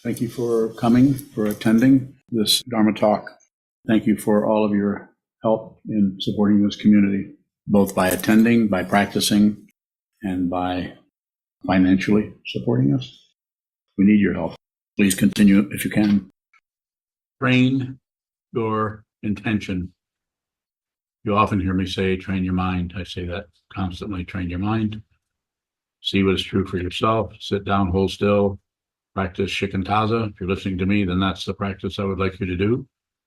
Thank you for coming, for attending this Dharma talk. Thank you for all of your help in supporting this community, both by attending, by practicing, and by financially supporting us. We need your help. Please continue if you can. Train your intention. You often hear me say, train your mind. I say that constantly, train your mind. See what is true for yourself. Sit down, hold still. Practice shikantaza. If you're listening to me, then that's the practice I would like you to do.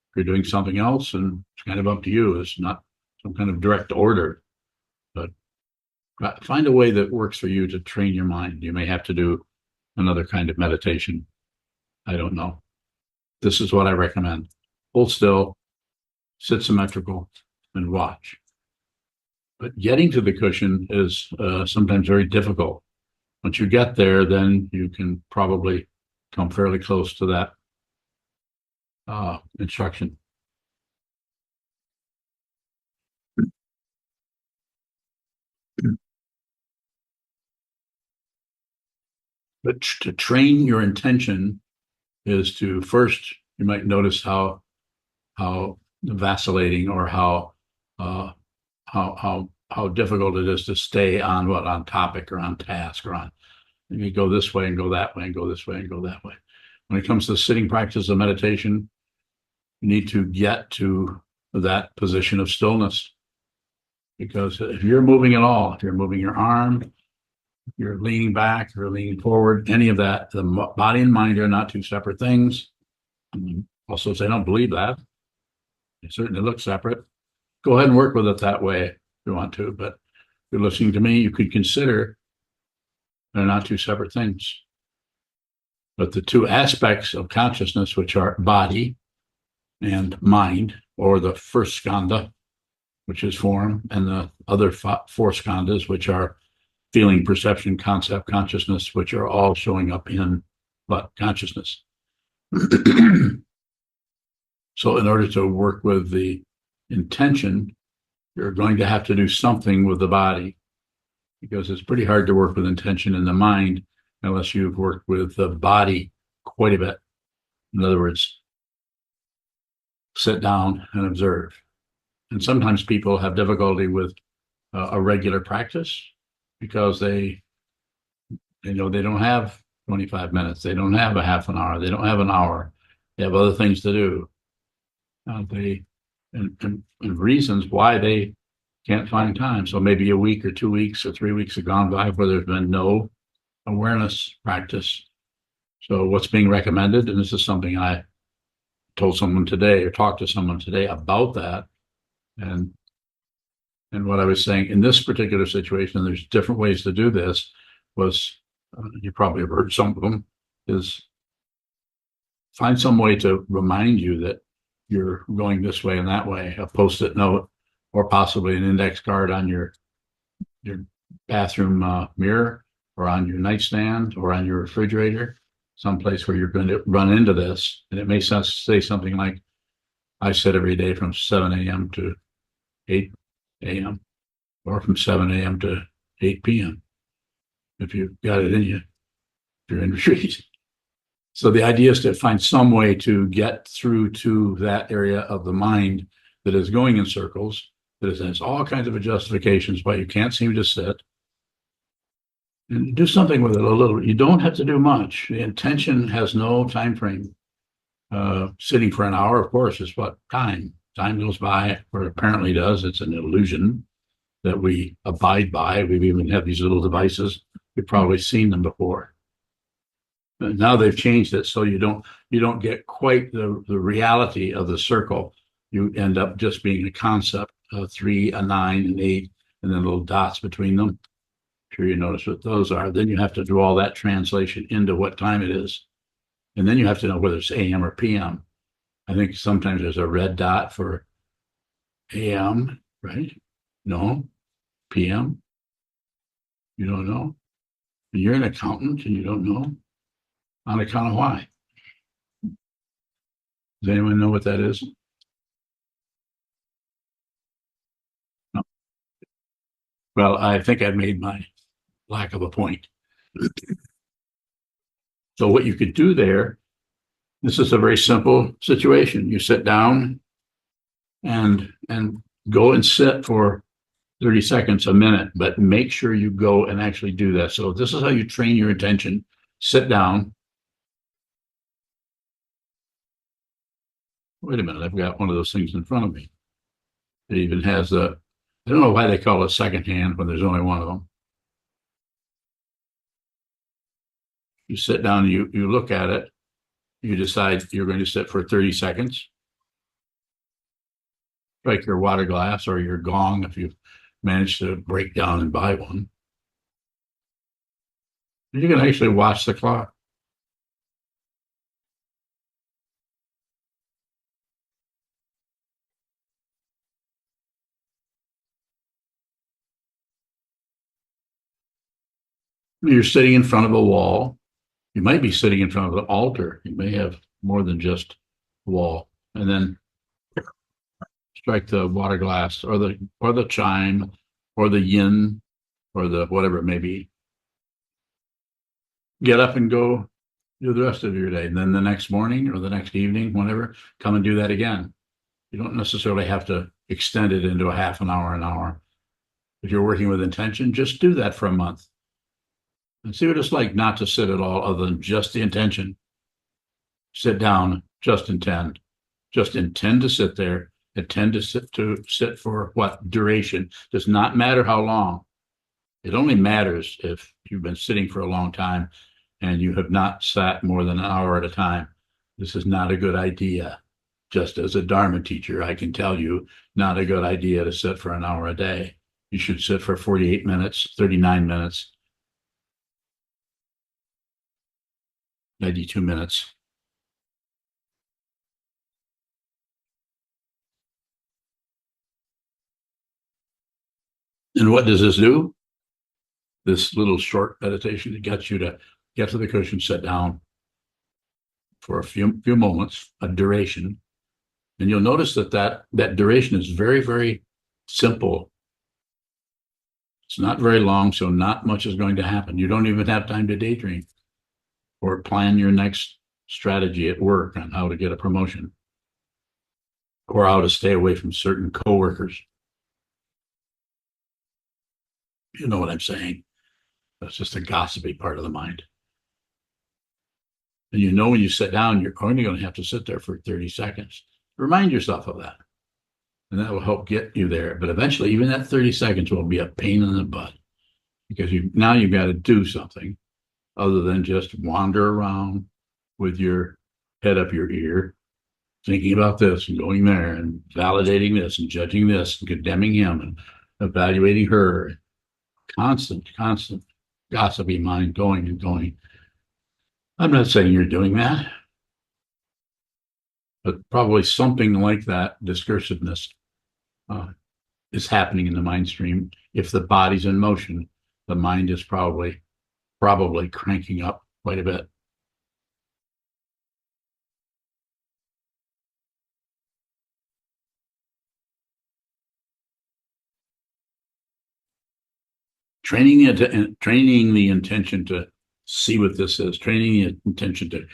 If you're doing something else, and it's kind of up to you. It's not some kind of direct order, but find a way that works for you to train your mind. You may have to do another kind of meditation. I don't know. This is what I recommend. Hold still, sit symmetrical, and watch. But getting to the cushion is sometimes very difficult. Once you get there, then you can probably come fairly close to that instruction. But to train your intention is to first, you might notice how vacillating or how difficult it is to stay on topic or on task or on. You go this way and go that way and go this way and go that way. When it comes to the sitting practice of meditation, you need to get to that position of stillness. Because if you're moving at all, if you're moving your arm, you're leaning back, you're leaning forward, any of that, the body and mind are not two separate things. Also, I don't believe that. They certainly look separate. Go ahead and work with it that way if you want to. But if you're listening to me, you could consider they're not two separate things. But the two aspects of consciousness, which are body and mind, or the first skandha, which is form, and the other four skandhas, which are feeling, perception, concept, consciousness, which are all showing up in consciousness. So in order to work with the intention, you're going to have to do something with the body, because it's pretty hard to work with intention in the mind unless you've worked with the body quite a bit. In other words, sit down and observe. And sometimes people have difficulty with a regular practice because they don't have 25 minutes. They don't have a half an hour. They don't have an hour. They have other things to do. And reasons why they can't find time. So maybe a week or 2 weeks or 3 weeks have gone by where there's been no awareness practice. So what's being recommended, and this is something I told someone today or talked to someone today about that, and what I was saying in this particular situation, there's different ways to do this, was, you probably have heard some of them, is find some way to remind you that you're going this way and that way, a Post-it note, or possibly an index card on your bathroom mirror, or on your nightstand, or on your refrigerator, someplace where you're going to run into this. And it may say something like, I sit every day from 7 a.m. to 8 a.m. or from 7 a.m. to 8 p.m. if you've got it in you, if you're in retreat. So the idea is to find some way to get through to that area of the mind that is going in circles, that has all kinds of justifications why you can't seem to sit. And do something with it a little. You don't have to do much. The intention has no time frame. Sitting for an hour, of course, is what time. Time goes by, or apparently does. It's an illusion that we abide by. We even have these little devices. You've probably seen them before. But now they've changed it so you don't get quite the reality of the circle. You end up just being a concept of 3, a 9, and 8, and then little dots between them. I'm sure you notice what those are. Then you have to do all that translation into what time it is. And then you have to know whether it's AM or PM. I think sometimes there's a red dot for AM, right? No. PM? You don't know? And you're an accountant and you don't know? On account of why? Does anyone know what that is? No. Well, I think I've made my lack of a point. So what you could do there This is a very simple situation. You sit down and go and sit for 30 seconds, a minute, but make sure you go and actually do that. So this is how you train your attention. Sit down. Wait a minute, I've got one of those things in front of me. It even has I don't know why they call it second hand when there's only one of them. You sit down, you look at it, you decide you're going to sit for 30 seconds. Strike your water glass or your gong if you manage to break down and buy one. You can actually watch the clock. You're sitting in front of a wall. You might be sitting in front of an altar. You may have more than just a wall. And then strike the water glass or the chime or the yin or the whatever it may be. Get up and go do the rest of your day. And then the next morning or the next evening, whenever, come and do that again. You don't necessarily have to extend it into a half an hour. If you're working with intention, just do that for a month and see what it's like not to sit at all other than just the intention. Sit down, just intend to sit there, intend to sit for what duration. Does not matter how long. It only matters if you've been sitting for a long time and you have not sat more than an hour at a time. This is not a good idea. Just as a Dharma teacher, I can tell you, not a good idea to sit for an hour a day. You should sit for 48 minutes, 39 minutes, 92 minutes. And what does this do? This little short meditation that gets you to get to the cushion, sit down for a few moments, a duration. And you'll notice that duration is very, very simple. It's not very long, so not much is going to happen. You don't even have time to daydream or plan your next strategy at work on how to get a promotion or how to stay away from certain coworkers. You know what I'm saying? That's just a gossipy part of the mind. And you know when you sit down, you're only going to have to sit there for 30 seconds. Remind yourself of that. And that will help get you there. But eventually, even that 30 seconds will be a pain in the butt because now you've got to do something other than just wander around with your head up your ear, thinking about this and going there and validating this and judging this and condemning him and evaluating her. Constant gossipy mind going and going. I'm not saying you're doing that, but probably something like that discursiveness is happening in the mind stream. If the body's in motion, the mind is probably cranking up quite a bit. Training the intention to see what this is, training the intention to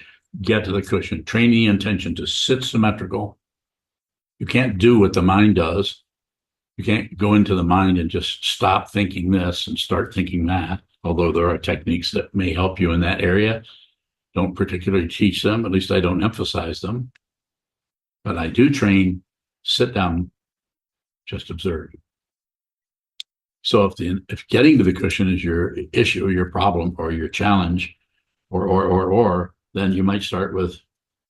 get to the cushion, training the intention to sit symmetrical. You can't do what the mind does. You can't go into the mind and just stop thinking this and start thinking that, although there are techniques that may help you in that area. Don't particularly teach them, at least I don't emphasize them. But I do train, sit down, just observe. So if getting to the cushion is your issue, your problem, or your challenge, or then you might start with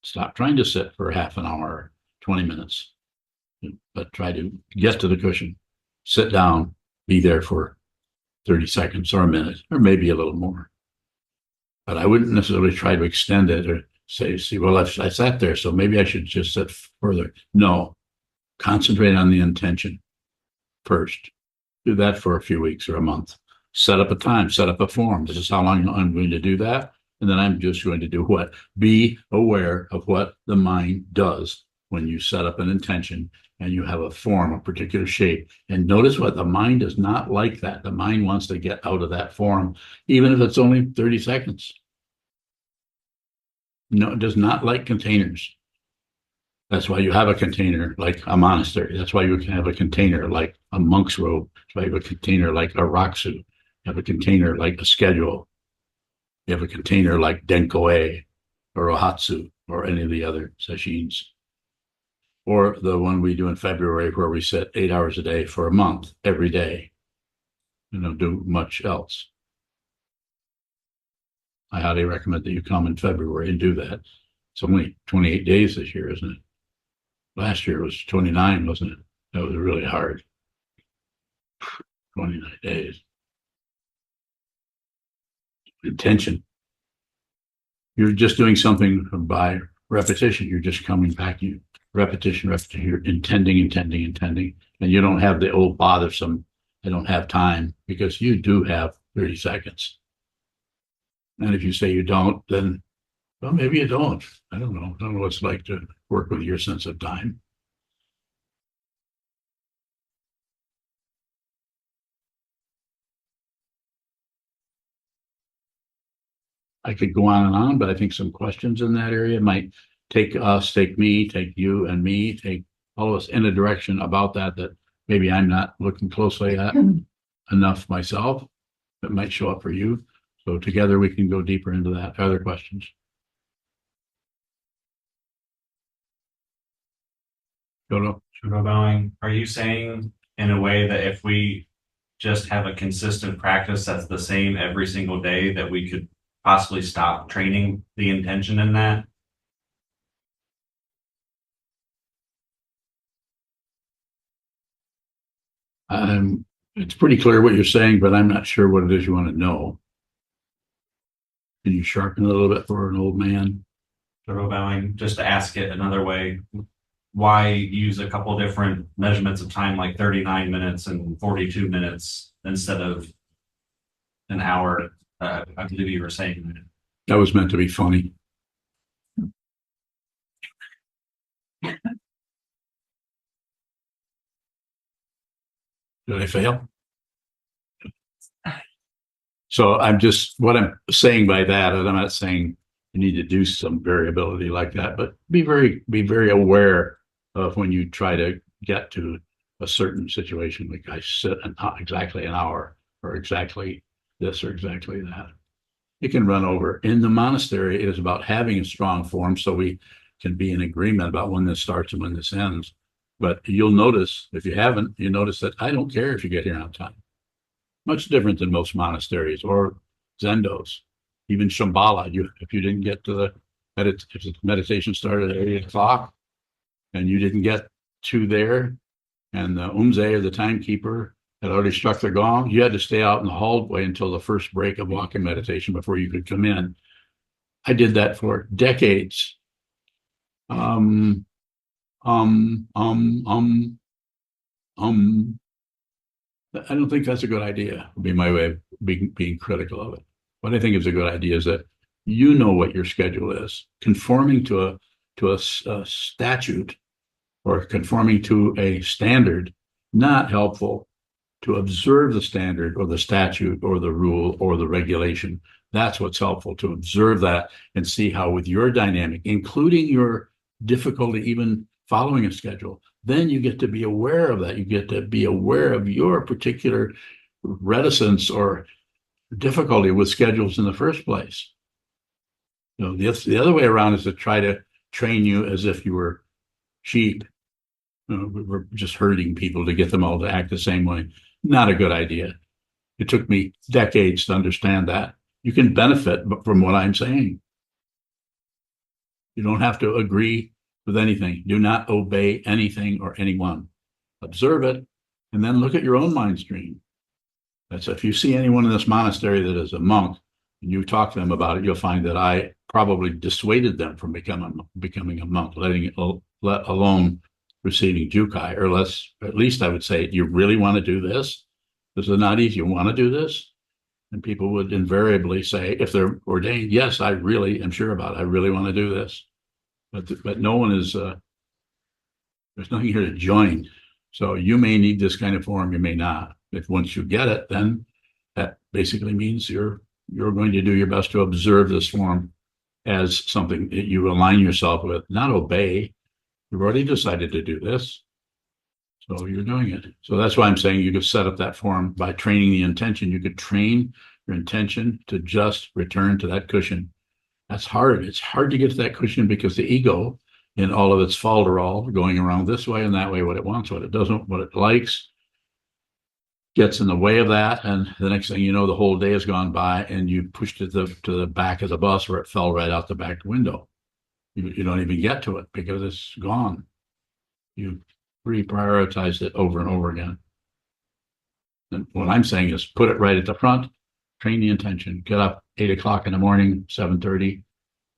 stop trying to sit for half an hour, 20 minutes, but try to get to the cushion, sit down, be there for 30 seconds or a minute, or maybe a little more. But I wouldn't necessarily try to extend it or say, well, I sat there, so maybe I should just sit further. No, concentrate on the intention first. Do that for a few weeks or a month. Set up a time, set up a form. This is how long I'm going to do that. And then I'm just going to do what? Be aware of what the mind does when you set up an intention and you have a form, a particular shape. And notice what the mind does not like that. The mind wants to get out of that form, even if it's only 30 seconds. No, it does not like containers. That's why you have a container like a monastery. That's why you can have a container like a monk's robe. That's why you have a container like a raksu. You have a container like a schedule. You have a container like Denkoe or Ohatsu or any of the other sessions. Or the one we do in February where we sit 8 hours a day for a month, every day. You don't do much else. I highly recommend that you come in February and do that. It's only 28 days this year, isn't it? Last year was 29, wasn't it? That was really hard. 29 days. Intention. You're just doing something by repetition. You're just coming back. You repetition. You're intending. And you don't have the old bothersome, I don't have time, because you do have 30 seconds. And if you say you don't, then, well, maybe you don't. I don't know. I don't know what it's like to work with your sense of time. I could go on, but I think some questions in that area might take us, take me, take you and me, take all of us in a direction about that maybe I'm not looking closely at enough myself. That might show up for you. So together we can go deeper into that. Other questions? Bowing, are you saying in a way that if we just have a consistent practice that's the same every single day, that we could possibly stop training the intention in that? It's pretty clear what you're saying, but I'm not sure what it is you want to know. Can you sharpen a little bit for an old man? Bowing, just to ask it another way, why use a couple different measurements of time, like 39 minutes and 42 minutes instead of an hour? I believe you were saying that was meant to be funny. Did I fail? So what I'm saying by that is I'm not saying you need to do some variability like that, but be very aware of when you try to get to a certain situation, like I sit exactly an hour or exactly this or exactly that. It can run over. In the monastery, it is about having a strong form so we can be in agreement about when this starts and when this ends. But you'll notice, if you haven't, you notice that I don't care if you get here on time. Much different than most monasteries or zendos, even Shambhala. If you didn't get to if the meditation started at 8 o'clock and you didn't get to there, and the umze or the timekeeper had already struck the gong, you had to stay out in the hallway until the first break of walking meditation before you could come in. I did that for decades. I don't think that's a good idea, would be my way of being critical of it. What I think is a good idea is that you know what your schedule is. Conforming to a statute or conforming to a standard, not helpful. To observe the standard or the statute or the rule or the regulation, that's what's helpful, to observe that and see how with your dynamic, including your difficulty even following a schedule, then you get to be aware of that. You get to be aware of your particular reticence or difficulty with schedules in the first place. The other way around is to try to train you as if you were sheep. We're just herding people to get them all to act the same way. Not a good idea. It took me decades to understand that. You can benefit from what I'm saying. You don't have to agree with anything. Do not obey anything or anyone. Observe it, and then look at your own mind stream. That's if you see anyone in this monastery that is a monk, and you talk to them about it, you'll find that I probably dissuaded them from becoming a monk, let alone receiving Jukai, or less. At least I would say, you really want to do this? This is not easy. You want to do this? And people would invariably say, if they're ordained, yes, I really am sure about it. I really want to do this. But no one is, there's nothing here to join. So you may need this kind of form, you may not. If once you get it, then that basically means you're going to do your best to observe this form as something that you align yourself with, not obey. You've already decided to do this. So you're doing it. So that's why I'm saying you could set up that form by training the intention. You could train your intention to just return to that cushion. That's hard. It's hard to get to that cushion because the ego, in all of its falderall, going around this way and that way, what it wants, what it doesn't, what it likes, gets in the way of that. And the next thing you know, the whole day has gone by and you pushed it to the back of the bus where it fell right out the back window. You don't even get to it because it's gone. You reprioritized it over and over again. And what I'm saying is put it right at the front, train the intention, get up 8 o'clock in the morning, 7:30,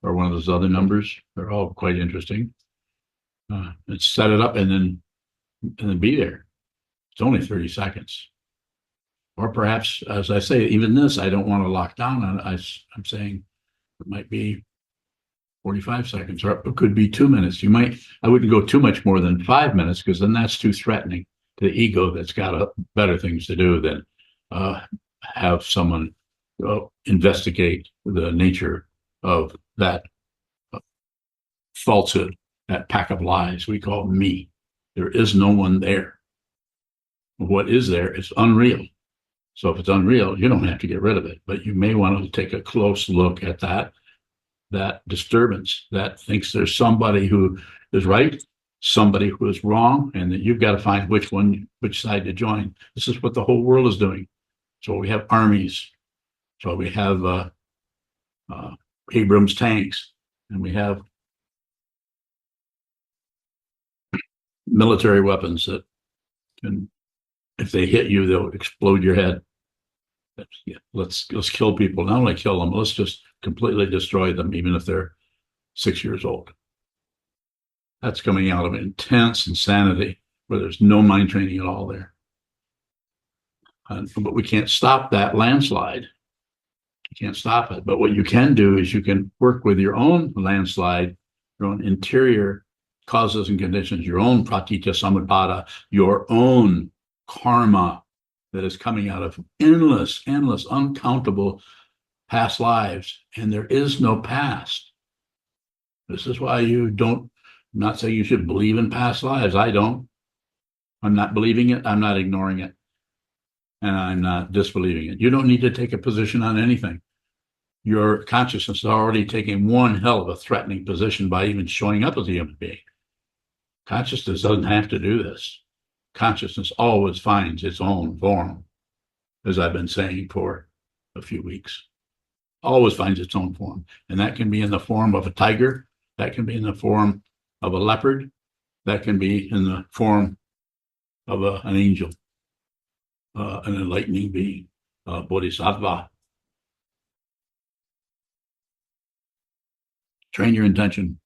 or one of those other numbers. They're all quite interesting. And set it up and then be there. It's only 30 seconds. Or perhaps, as I say, even this, I don't want to lock down on it. I'm saying it might be 45 seconds, or it could be 2 minutes. I wouldn't go too much more than 5 minutes because then that's too threatening to the ego that's got better things to do than have someone investigate the nature of that falsehood, that pack of lies we call me. There is no one there. What is there is unreal. So if it's unreal, you don't have to get rid of it, but you may want to take a close look at that disturbance that thinks there's somebody who is right, somebody who is wrong, and that you've got to find which side to join. This is what the whole world is doing. So we have armies. So we have Abrams tanks, and we have military weapons that can, if they hit you, they'll explode your head. Yeah, let's kill people. Not only kill them, let's just completely destroy them, even if they're 6 years old. That's coming out of intense insanity where there's no mind training at all there. But we can't stop that landslide. You can't stop it. But what you can do is you can work with your own landslide, your own interior causes and conditions, your own pratitya samutpada, your own karma that is coming out of endless, uncountable past lives. And there is no past. This is why you don't, I'm not saying you should believe in past lives. I don't. I'm not believing it. I'm not ignoring it. And I'm not disbelieving it. You don't need to take a position on anything. Your consciousness is already taking one hell of a threatening position by even showing up as a human being. Consciousness doesn't have to do this. Consciousness always finds its own form, as I've been saying for a few weeks. Always finds its own form. And that can be in the form of a tiger. That can be in the form of a leopard. That can be in the form of an angel, an enlightening being, a bodhisattva. Train your intention.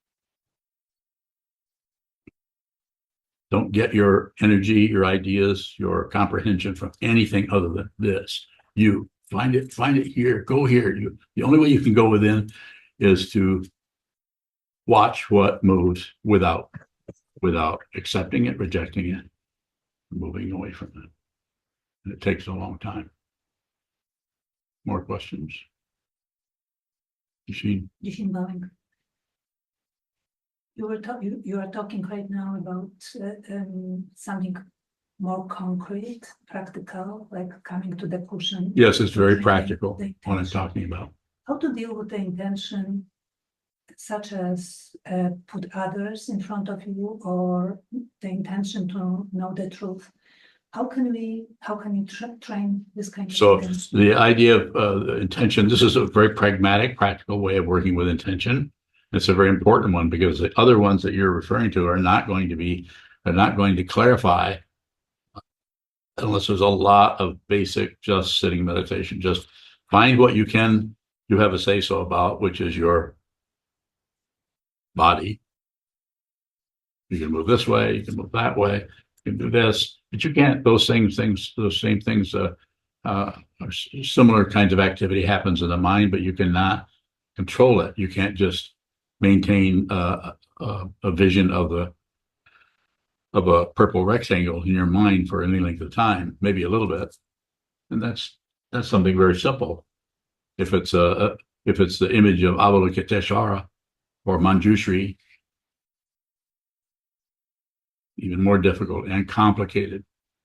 Don't get your energy, your ideas, your comprehension from anything other than this. You find it here, go here. The only way you can go within is to watch what moves without accepting it, rejecting it, moving away from it. And it takes a long time. More questions? Yushin Bowing. You are talking right now about something more concrete, practical, like coming to the cushion. Yes, it's very practical what I'm talking about. How to deal with the intention, such as put others in front of you, or the intention to know the truth? How can you train this kind of So intention? the idea of intention, this is a very pragmatic, practical way of working with intention. It's a very important one because the other ones that you're referring to are not going to clarify unless there's a lot of basic just sitting meditation. Just find what you have a say-so about, which is your body. You can move this way, you can move that way, you can do this, but you can't, those same things, similar kinds of activity happens in the mind, but you cannot control it. You can't just maintain a vision of a purple rectangle in your mind for any length of time, maybe a little bit. And that's something very simple. If it's If it's the image of Avalokiteshvara or Manjushri, even more difficult and complicated.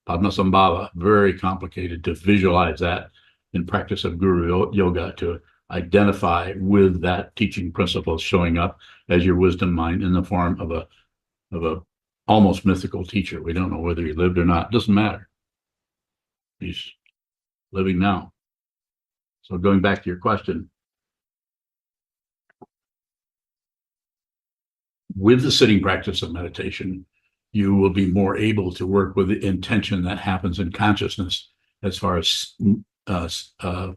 Padmasambhava, very complicated to visualize that in practice of Guru Yoga, to identify with that teaching principle showing up as your wisdom mind in the form of a almost mythical teacher. We don't know whether he lived or not. It doesn't matter. He's living now. So going back to your question, with the sitting practice of meditation, you will be more able to work with the intention that happens in consciousness as far as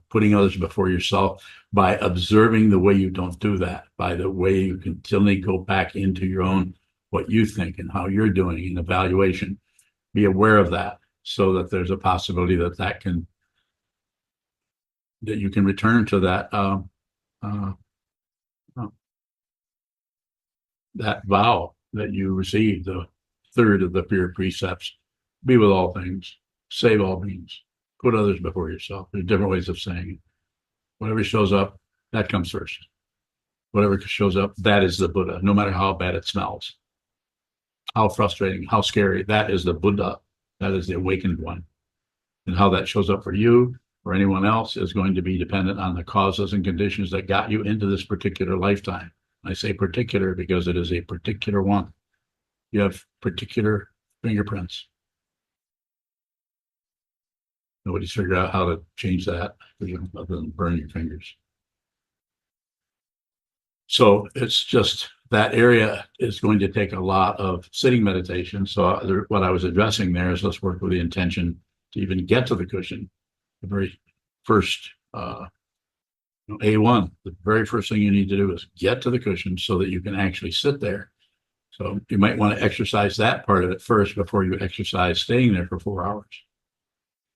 putting others before yourself, by observing the way you don't do that, by the way you continually go back into your own, what you think and how you're doing in evaluation. Be aware of that, so that there's a possibility that you can return to that vow that you received, the third of the pure precepts: be with all things, save all beings, put others before yourself. There's different ways of saying it. Whatever shows up, that comes first. Whatever shows up, that is the Buddha, no matter how bad it smells, how frustrating, how scary. That is the Buddha. That is the awakened one. And how that shows up for you or anyone else is going to be dependent on the causes and conditions that got you into this particular lifetime. I say particular because it is a particular one. You have particular fingerprints. Nobody's figured out how to change that other than burn your fingers. So it's just that area is going to take a lot of sitting meditation. So what I was addressing there is, let's work with the intention to even get to the cushion. The very first A1, the very first thing you need to do is get to the cushion so that you can actually sit there. So you might want to exercise that part of it first before you exercise staying there for 4 hours.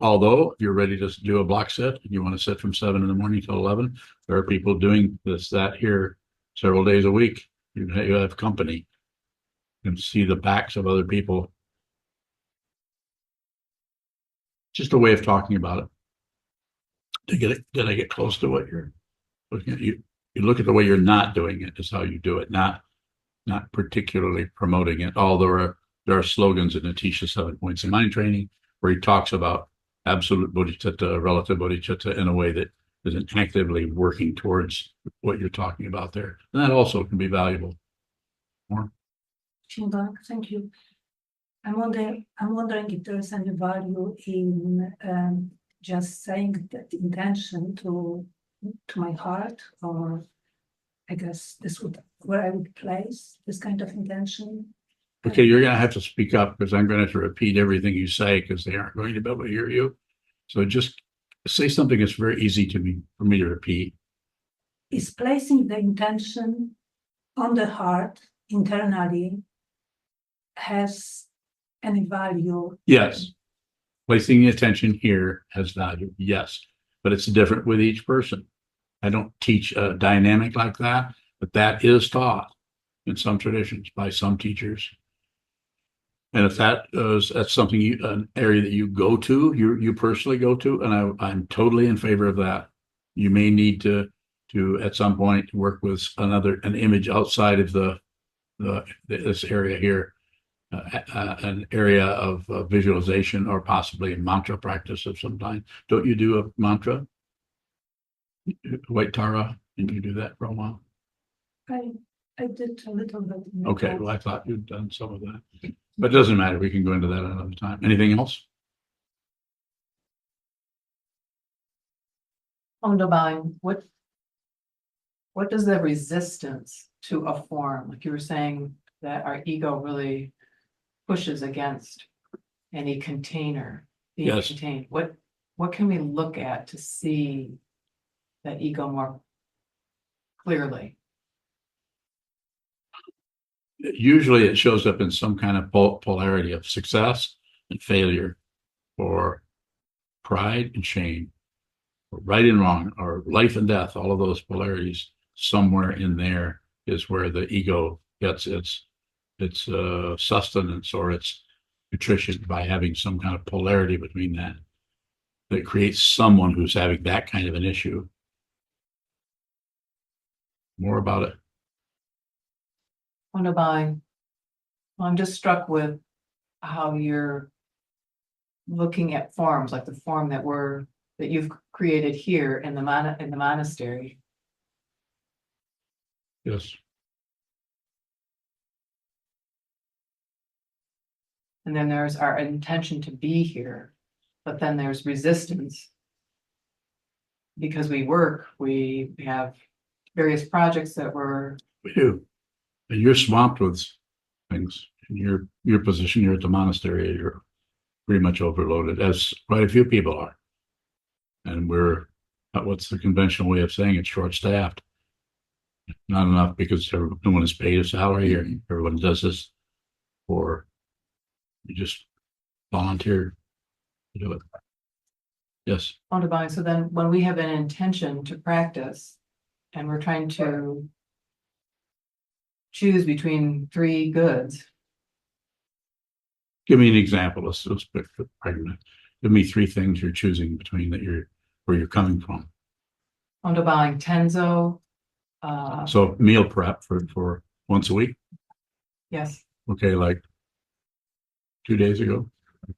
Although if you're ready to do a block sit and you want to sit from 7 in the morning till 11, there are people doing that here several days a week. You have company. You can see the backs of other people. Just a way of talking about it. Did I get close to what you're looking at? You look at the way you're not doing it is how you do it, not particularly promoting it. Although there are slogans in Atisha 7 Points of Mind Training where he talks about absolute bodhicitta, relative bodhicitta, in a way that isn't actively working towards what you're talking about there. And that also can be valuable. More? Thank you. I'm wondering if there is any value in just saying that intention to my heart, or I guess this would where I would place this kind of intention. Okay, you're going to have to speak up because I'm going to have to repeat everything you say because they aren't going to be able to hear you. So just say something that's very easy for me to repeat. Is placing the intention on the heart internally has any value? Yes. Placing the attention here has value, yes, but it's different with each person. I don't teach a dynamic like that, but that is taught in some traditions by some teachers. And if that's something an area that you go to, you personally go to, and I'm totally in favor of that. You may need to at some point work with an image outside of this area here. An area of visualization, or possibly a mantra practice of some kind. Don't you do a mantra? White Tara, didn't you do that for a while? I did a little bit. Okay, well, I thought you'd done some of that. But it doesn't matter. We can go into that another time. Anything else? Divine, what does the resistance to a form, like you were saying, that our ego really pushes against any container being Yes. contained? What can we look at to see that ego more clearly? Usually it shows up in some kind of polarity of success and failure, or pride and shame, or right and wrong, or life and death. All of those polarities, somewhere in there is where the ego gets its sustenance or its nutrition, by having some kind of polarity between that creates someone who's having that kind of an issue. more about it? Wonder by, well, I'm just struck with how you're looking at forms, like the form that you've created here in the monastery. Yes. And then there's our intention to be here, but then there's resistance. Because we have various projects that we're, We do. And you're swamped with things. In your position, you're at the monastery, you're pretty much overloaded, as quite a few people are. And we're, what's the conventional way of saying it, short-staffed. Not enough because no one is paid a salary here. Everyone does this for, you just volunteer to do it. Yes, on so then when we have an intention to practice and we're trying to choose between three goods, give me an example. Let's pick the argument. Give me three things you're choosing between where you're coming from. on buying Tenzo, So meal prep for once a week. yes, Okay, like 2 days ago.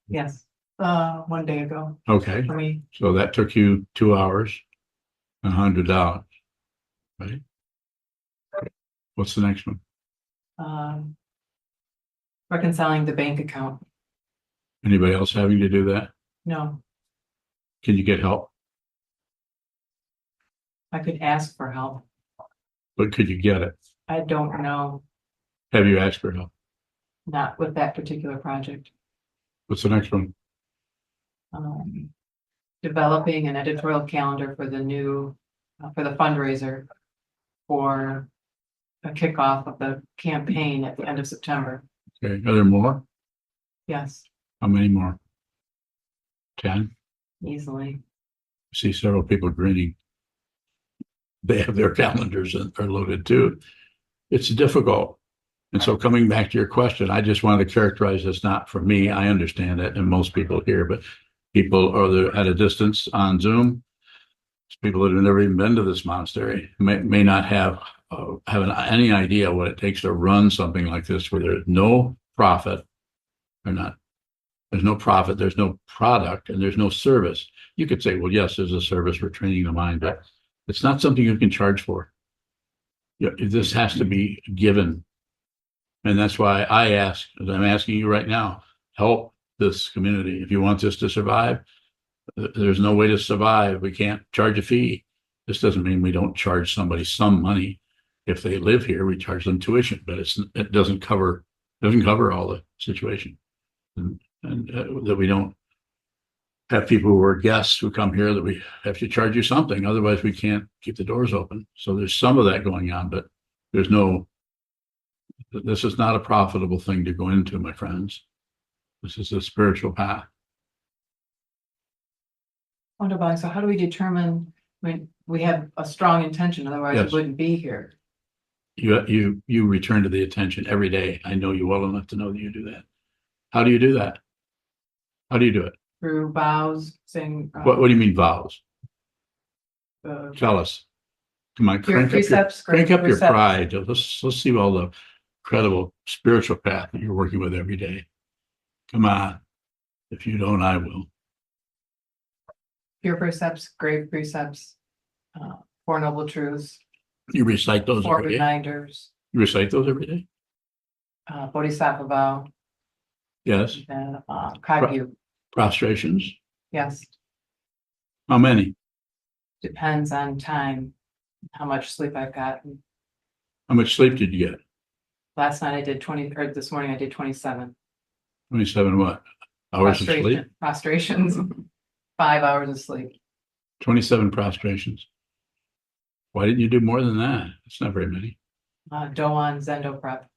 yes, 1 day ago, Okay, for me, so that took you 2 hours and $100, right? What's the next one? reconciling the bank account, Anybody else having to do that? no, Can you get help? I could ask for help, But could you get it? I don't know, Have you asked for help? not with that particular project. What's the next one? Developing an editorial calendar for the new, for the fundraiser for a kickoff of the campaign at the end of September. Okay, are there more? Yes, How many more? 10? easily. See several people grinning. They have their calendars and are loaded too. It's difficult. And so coming back to your question, I just wanted to characterize this not for me. I understand it and most people here, but people are at a distance on Zoom. People that have never even been to this monastery may not have any idea what it takes to run something like this where there's no profit or not. There's no profit, there's no product, and there's no service. You could say, well, yes, there's a service for training the mind, but it's not something you can charge for. Yeah, this has to be given. And that's why I ask, as I'm asking you right now, help this community. If you want this to survive, there's no way to survive. We can't charge a fee. This doesn't mean we don't charge somebody some money. If they live here, we charge them tuition, but it doesn't cover all the situation. And that we don't have people who are guests who come here that we have to charge you something. Otherwise, we can't keep the doors open. So there's some of that going on, but this is not a profitable thing to go into, my friends. This is a spiritual path. Wonderful. So how do we determine when we have a strong intention, otherwise Yes. we wouldn't be here? You return to the attention every day. I know you well enough to know that you do that. How do you do that? How do you do it? Through vows, saying. What do you mean vows? Tell us. Come on, Your crank precepts. up your precepts. pride. Let's see all the incredible spiritual path that you're working with every day. Come on. If you don't, I will. Pure precepts, grave precepts, Four Noble Truths, You recite those four every day? reminders, You recite those every day? Bodhisattva vow, Yes. and Kagyu. Prostrations? Yes, How many? depends on time, how much sleep I've gotten. How much sleep did you get? Last night I did 20, or this morning I did 27. 27 what? Hours of sleep? Prostrations, 5 hours of sleep. 27 prostrations. Why didn't you do more than that? It's not very many. Doan Zendo prep,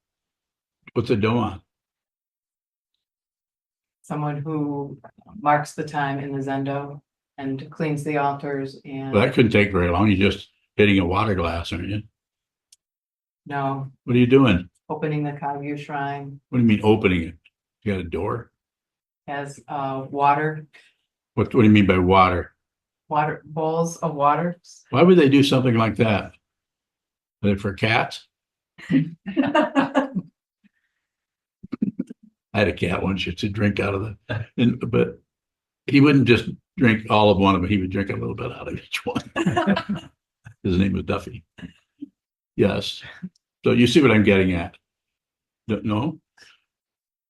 What's a doan? someone who marks the time in the Zendo and cleans the altars and Well, that couldn't take very long. You're just hitting a water glass, aren't you? no, What are you doing? opening the Kagyu shrine, What do you mean opening it? You got a door? has water What do you mean by water? bowls of water. Why would they do something like that? Are they for cats? I had a cat once, used to drink out of but he wouldn't just drink all of one of them. He would drink a little bit out of each one. His name was Duffy. Yes. So you see what I'm getting at? No,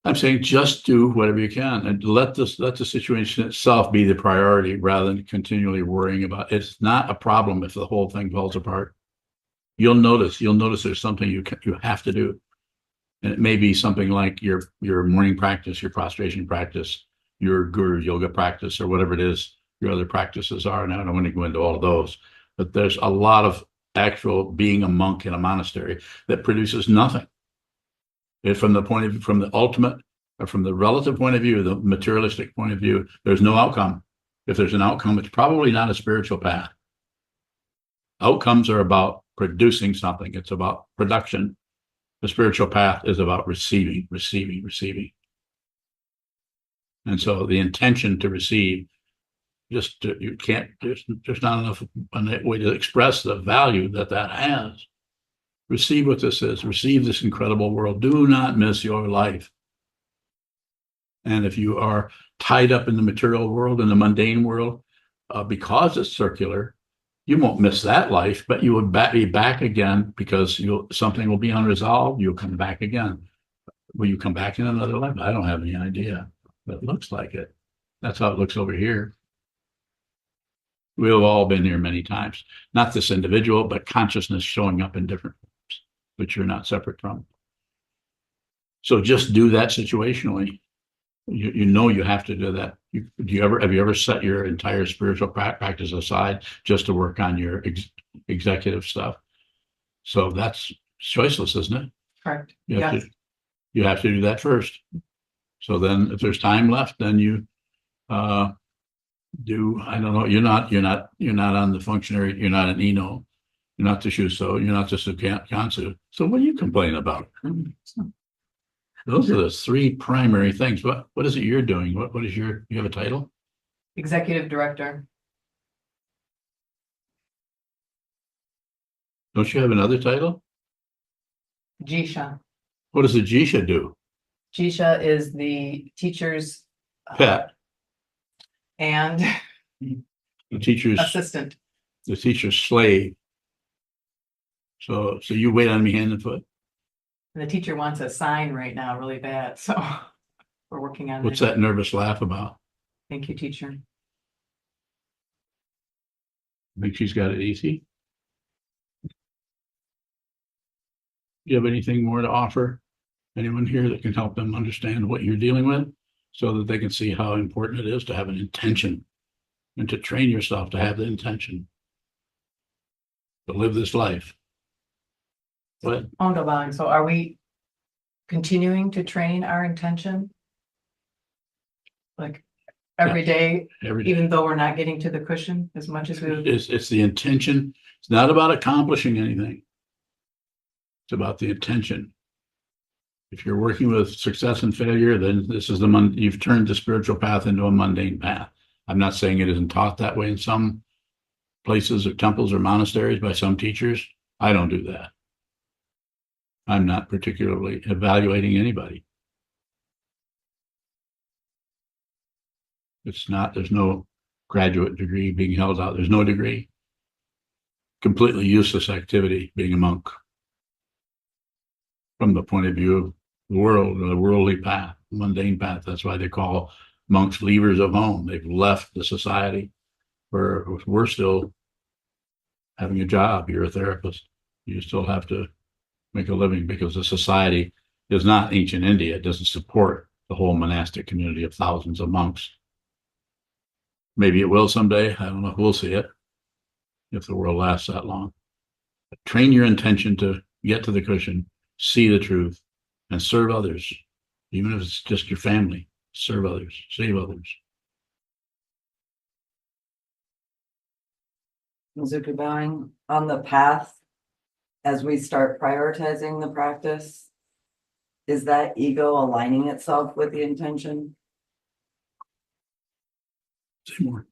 I'm saying just do whatever you can and let the situation itself be the priority rather than continually worrying about it. It's not a problem if the whole thing falls apart. You'll notice there's something you have to do. And it may be something like your morning practice, your prostration practice, your guru yoga practice, or whatever it is your other practices are. And I don't want to go into all of those, but there's a lot of actual being a monk in a monastery that produces nothing. From the ultimate, or from the relative point of view, the materialistic point of view, there's no outcome. If there's an outcome, it's probably not a spiritual path. Outcomes are about producing something. It's about production. The spiritual path is about receiving. And so the intention to receive, there's not enough way to express the value that has. Receive what this is. Receive this incredible world. Do not miss your life. And if you are tied up in the material world, in the mundane world, because it's circular, you won't miss that life, but you will be back again because something will be unresolved. You'll come back again. Will you come back in another life? I don't have any idea, but it looks like it. That's how it looks over here. We've all been here many times. Not this individual, but consciousness showing up in different forms, which you're not separate from. So just do that situationally. You have to do that. Have you ever set your entire spiritual practice aside just to work on your executive stuff? So that's choiceless, isn't it? Correct. You have to do that first. So then if there's time left, then you I don't know, you're not on the functionary, you're not an Eno, you're not the Shuso, you're not the Kansu. So what do you complain about? Those are the three primary things. What is it you're doing? What is you have a title? Executive director. Don't you have another title? Jisha. What does the Jisha do? Jisha is the teacher's Pet. And The teacher's assistant. The teacher's slave. So you wait on me hand and foot. And the teacher wants a sign right now really bad, so we're working on What's that nervous laugh about? Thank you, teacher. I think she's got it easy. Do you have anything more to offer? Anyone here that can help them understand what you're dealing with so that they can see how important it is to have an intention and to train yourself to have the intention to live this life? What? So are we continuing to train our intention? Like every day, Every day. even though we're not getting to the cushion as much as we would? It's the intention. It's not about accomplishing anything. It's about the intention. If you're working with success and failure, then this is you've turned the spiritual path into a mundane path. I'm not saying it isn't taught that way in some places or temples or monasteries by some teachers. I don't do that. I'm not particularly evaluating anybody. There's no graduate degree being held out. There's no degree. Completely useless activity being a monk from the point of view of the world, the worldly path, mundane path. That's why they call monks leavers of home. They've left the society where we're still having a job. You're a therapist. You still have to make a living because the society is not ancient India. It doesn't support the whole monastic community of thousands of monks. Maybe it will someday. I don't know if we'll see it, if the world lasts that long. But train your intention to get to the cushion, see the truth, and serve others. Even if it's just your family, serve others, save others. Sokuzan, on the path, as we start prioritizing the practice, is that ego aligning itself with the intention? Say more.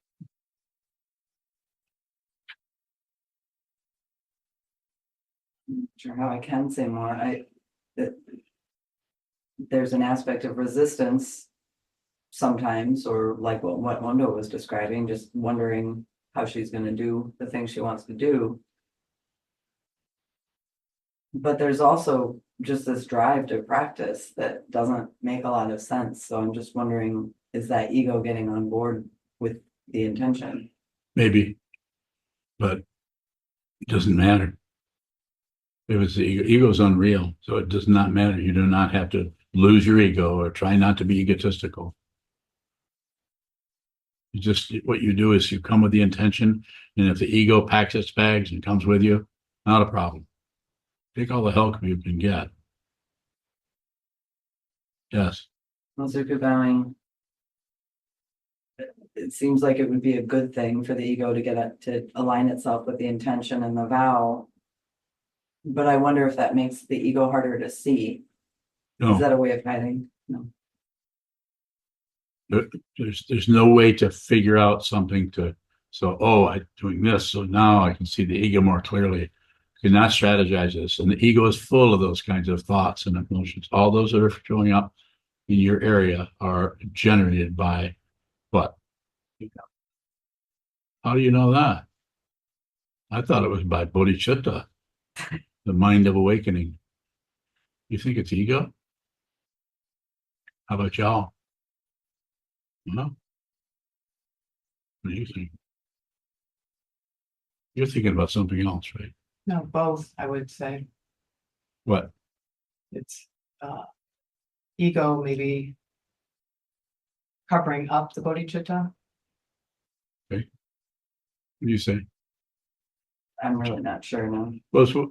sure how I can say more. That there's an aspect of resistance sometimes, or like what Wanda was describing, just wondering how she's going to do the things she wants to do. But there's also just this drive to practice that doesn't make a lot of sense. So I'm just wondering, is that ego getting on board with the intention? Maybe, but it doesn't matter. If it's the ego's unreal, so it does not matter. You do not have to lose your ego or try not to be egotistical. You just, what you do is you come with the intention, and if the ego packs its bags and comes with you, not a problem. Take all the help you can get. Yes. Suku bowing. It seems like it would be a good thing for the ego to to align itself with the intention and the vow. But I wonder if that makes the ego harder to see. Is No, that a way of hiding? No. there's no way to figure out something I'm doing this, so now I can see the ego more clearly. You cannot strategize this. And the ego is full of those kinds of thoughts and emotions. All those that are showing up in your area are generated by what? How do you know that? I thought it was by bodhicitta, the mind of awakening. You think it's ego? How about y'all? No. What do you think? You're thinking about something else, right? No, both, I would say. What? It's ego maybe covering up the bodhicitta. What do you say? I'm really not sure now. Well, so,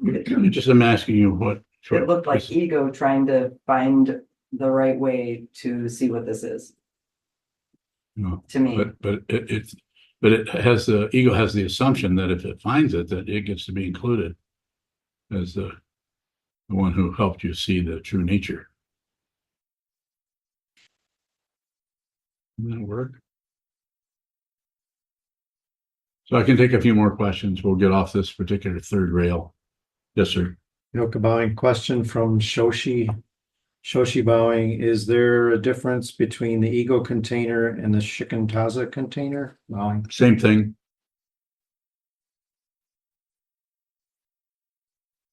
just I'm asking you what. It looked like ego trying to find the right way to see what this is, No, to me. but it has the ego has the assumption that if it finds it, that it gets to be included as the one who helped you see the true nature. Doesn't that work? So I can take a few more questions. We'll get off this particular third rail. Yes, sir. Yoka bowing question from Shoshi. Shoshi bowing, is there a difference between the ego container and the shikantaza container? Bowing. Same thing.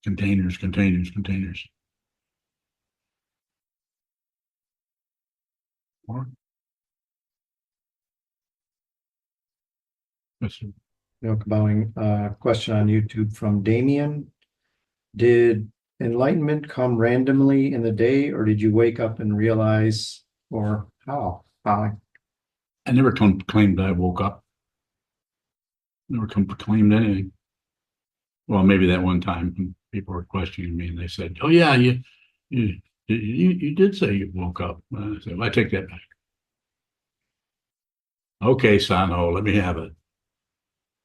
Containers. More? Yes, sir. Yoka bowing, question on YouTube from Damien. Did enlightenment come randomly in the day, or did you wake up and realize, or how? Bowing. I never claimed I woke up. Never claimed anything. Well, maybe that one time when people were questioning me and they said, "Oh yeah, you did say you woke up." I said, well, "I take that back." Okay, Sanho, let me have it.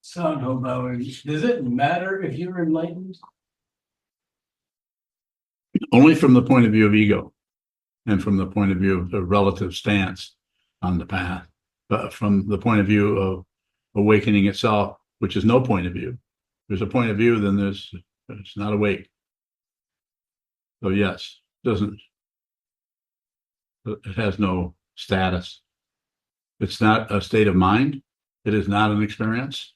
Sanho bowing, does it matter if you're enlightened? Only from the point of view of ego, and from the point of view of the relative stance on the path, but from the point of view of awakening itself, which is no point of view. There's a point of view, then it's not awake. So yes, it has no status. It's not a state of mind. It is not an experience,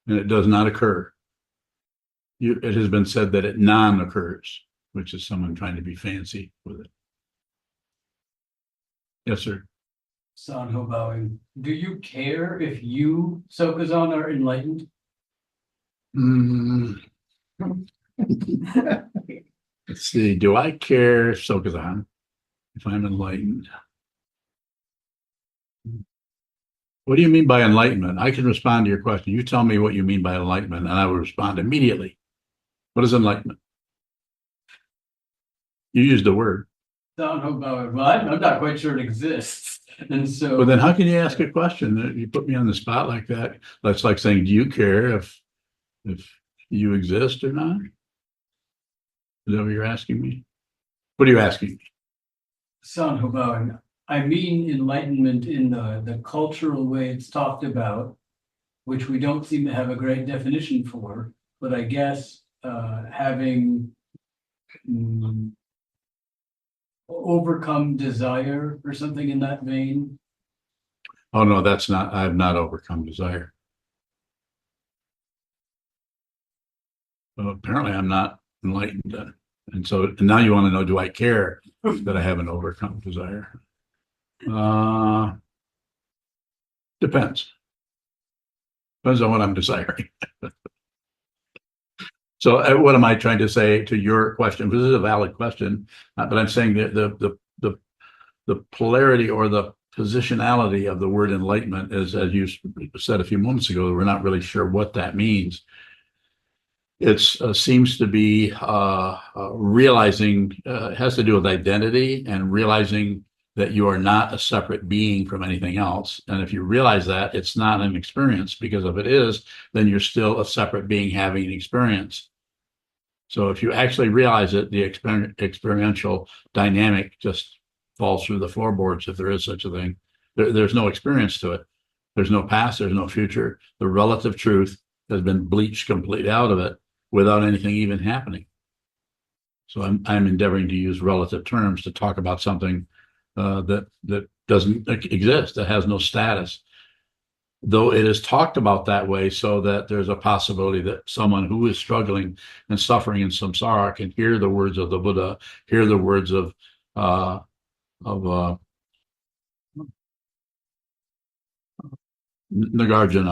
and it does not occur. It has been said that it non-occurs, which is someone trying to be fancy with it. Yes, sir. Sanho bowing, do you care if you, Sokuzan, are enlightened? Let's see. Do I care, Sokuzan, if I'm enlightened? What do you mean by enlightenment? I can respond to your question. You tell me what you mean by enlightenment, and I will respond immediately. What is enlightenment? You used the word. Sanho bowing, well, I'm not quite sure it exists. And so. Well, then how can you ask a question? You put me on the spot like that. That's like saying, do you care if you exist or not? Is that what you're asking me? What are you asking me? Sanho bowing, I mean enlightenment in the cultural way it's talked about, which we don't seem to have a great definition for, but I guess having overcome desire or something in that vein? Oh, no, that's not, I have not overcome desire. Well, apparently I'm not enlightened then. And so and now you want to know, do I care that I haven't overcome desire? Depends. Depends on what I'm desiring. So what am I trying to say to your question? This is a valid question, but I'm saying that the polarity or the positionality of the word enlightenment is, as you said a few moments ago, we're not really sure what that means. It seems to be realizing, it has to do with identity and realizing that you are not a separate being from anything else. And if you realize that, it's not an experience, because if it is, then you're still a separate being having an experience. So if you actually realize it, the experiential dynamic just falls through the floorboards, if there is such a thing. There's no experience to it. There's no past, there's no future. The relative truth has been bleached completely out of it without anything even happening. So I'm endeavoring to use relative terms to talk about something that doesn't exist, that has no status. Though it is talked about that way, so that there's a possibility that someone who is struggling and suffering in samsara can hear the words of the Buddha, hear the words of Nagarjuna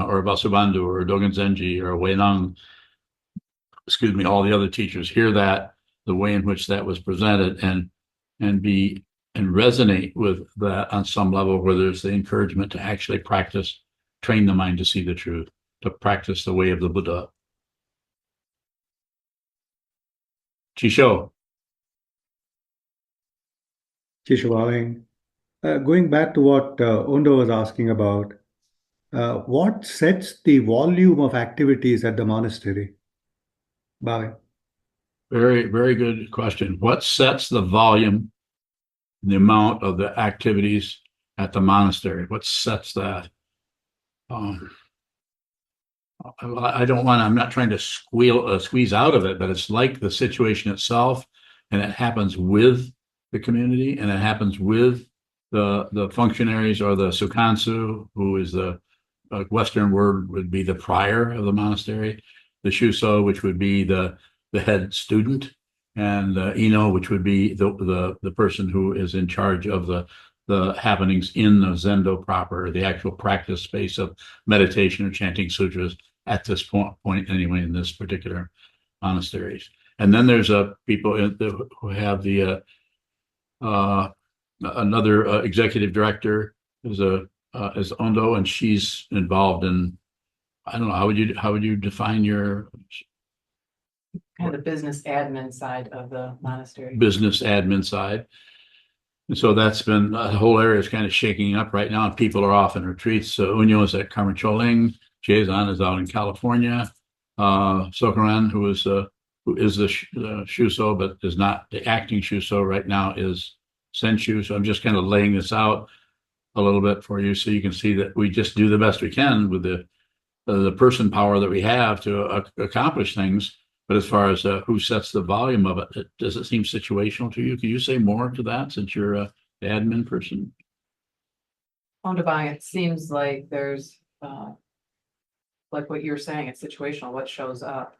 or Vasubandhu or Dogen Zenji or Huineng, excuse me, all the other teachers, hear that, the way in which that was presented, and resonate with that on some level, where there's the encouragement to actually practice, train the mind to see the truth, to practice the way of the Buddha. Chisho. Chisho, going back to what Ondo was asking about, what sets the volume of activities at the monastery? Bye. Very, very good question. What sets the volume, the amount of the activities at the monastery? What sets that? I don't want to, I'm not trying to squeeze out of it, but it's like the situation itself, and it happens with the community, and it happens with the functionaries, or the sukansu, who is the Western word would be the prior of the monastery, the shuso, which would be the head student, and ino, which would be the person who is in charge of the happenings in the zendo proper, the actual practice space of meditation or chanting sutras at this point anyway, in this particular monasteries. And then there's people who have the another executive director is Ondo, and she's involved in, I don't know, how would you define your Kind of the business admin side of the monastery. business admin side? And so that's been, the whole area is kind of shaking up right now, and people are off in retreats. So Unyo is at Carmen, Jason is out in California. Sokuzan, who is the Shuso, but is not the acting Shuso right now, is Senshu. So I'm just kind of laying this out a little bit for you, so you can see that we just do the best we can with the person power that we have to accomplish things. But as far as who sets the volume of it, does it seem situational to you? Can you say more to that, since you're the admin person? Ondabang, it seems like there's, like what you're saying, it's situational, what shows up.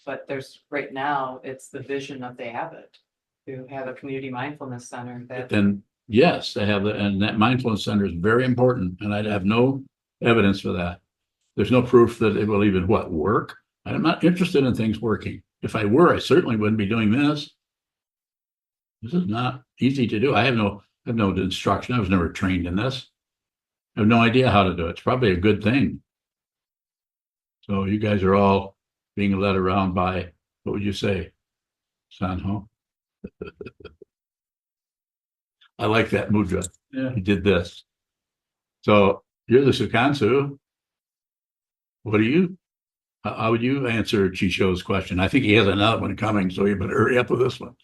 But there's, right now, it's the vision of the abbot to have a community mindfulness center that. Then yes, they have, and that mindfulness center is very important, and I'd have no evidence for that. There's no proof that it will even work. I'm not interested in things working. If I were, I certainly wouldn't be doing this. This is not easy to do. I have no instruction. I was never trained in this. I have no idea how to do it. It's probably a good thing. So you guys are all being led around by, what would you say, Sanho? I like that mudra. Yeah. He did this. So you're the Sukansu. What are you? How would you answer Chisho's question? I think he has another one coming, so you better hurry up with this one.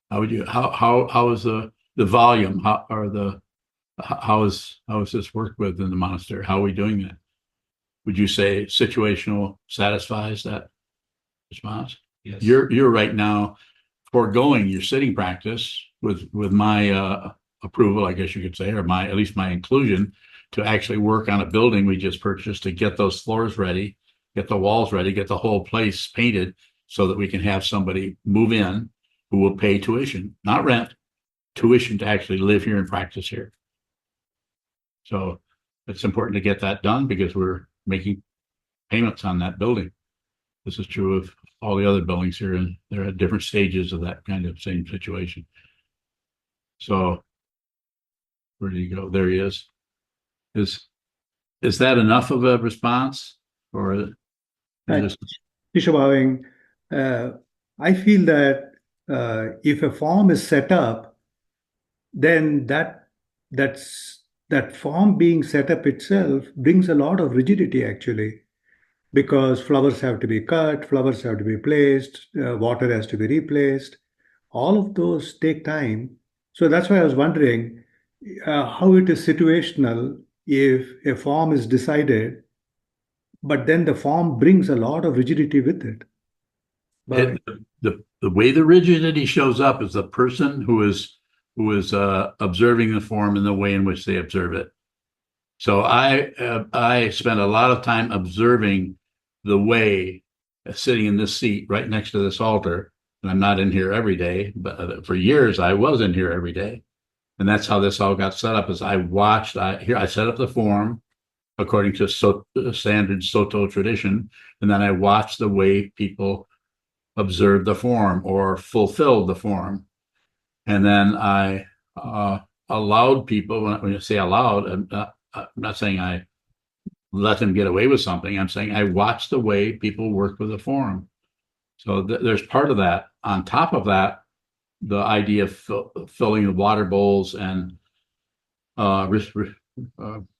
How would you? How is the volume? How is this worked with in the monastery? How are we doing that? Would you say situational satisfies that response. Yes. You're right now foregoing your sitting practice with my approval, I guess you could say, or my, at least my inclusion, to actually work on a building we just purchased to get those floors ready, get the walls ready, get the whole place painted so that we can have somebody move in who will pay tuition, not rent, tuition to actually live here and practice here. So it's important to get that done because we're making payments on that building. This is true of all the other buildings here, and they're at different stages of that kind of same situation. So where do you go? There he is. Is that enough of a response, or just Mr. Bowing, I feel that if a form is set up, then that form being set up itself brings a lot of rigidity actually, because flowers have to be cut, flowers have to be placed, water has to be replaced. All of those take time. So that's why I was wondering how it is situational if a form is decided, but then the form brings a lot of rigidity with it. But the way the rigidity shows up is the person who is observing the form and the way in which they observe it. So I spent a lot of time observing the way, sitting in this seat right next to this altar, and I'm not in here every day, but for years I was in here every day. And that's how this all got set up, is I watched, I set up the form according to standard Soto tradition, and then I watched the way people observed the form or fulfilled the form. And then I allowed people, when you say allowed, I'm not saying I let them get away with something. I'm saying I watched the way people worked with the form. So there's part of that. On top of that, the idea of filling the water bowls and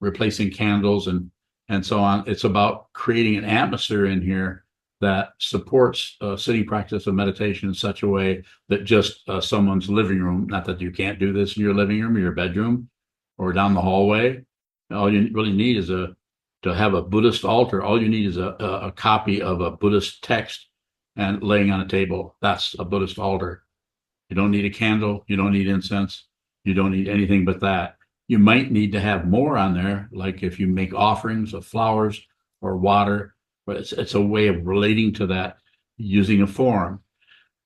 replacing candles and so on. It's about creating an atmosphere in here that supports sitting practice of meditation in such a way that just someone's living room, not that you can't do this in your living room or your bedroom or down the hallway. All you really need is to have a Buddhist altar. All you need is a copy of a Buddhist text and laying on a table. That's a Buddhist altar. You don't need a candle. You don't need incense. You don't need anything but that. You might need to have more on there, like if you make offerings of flowers or water, but it's a way of relating to that using a form.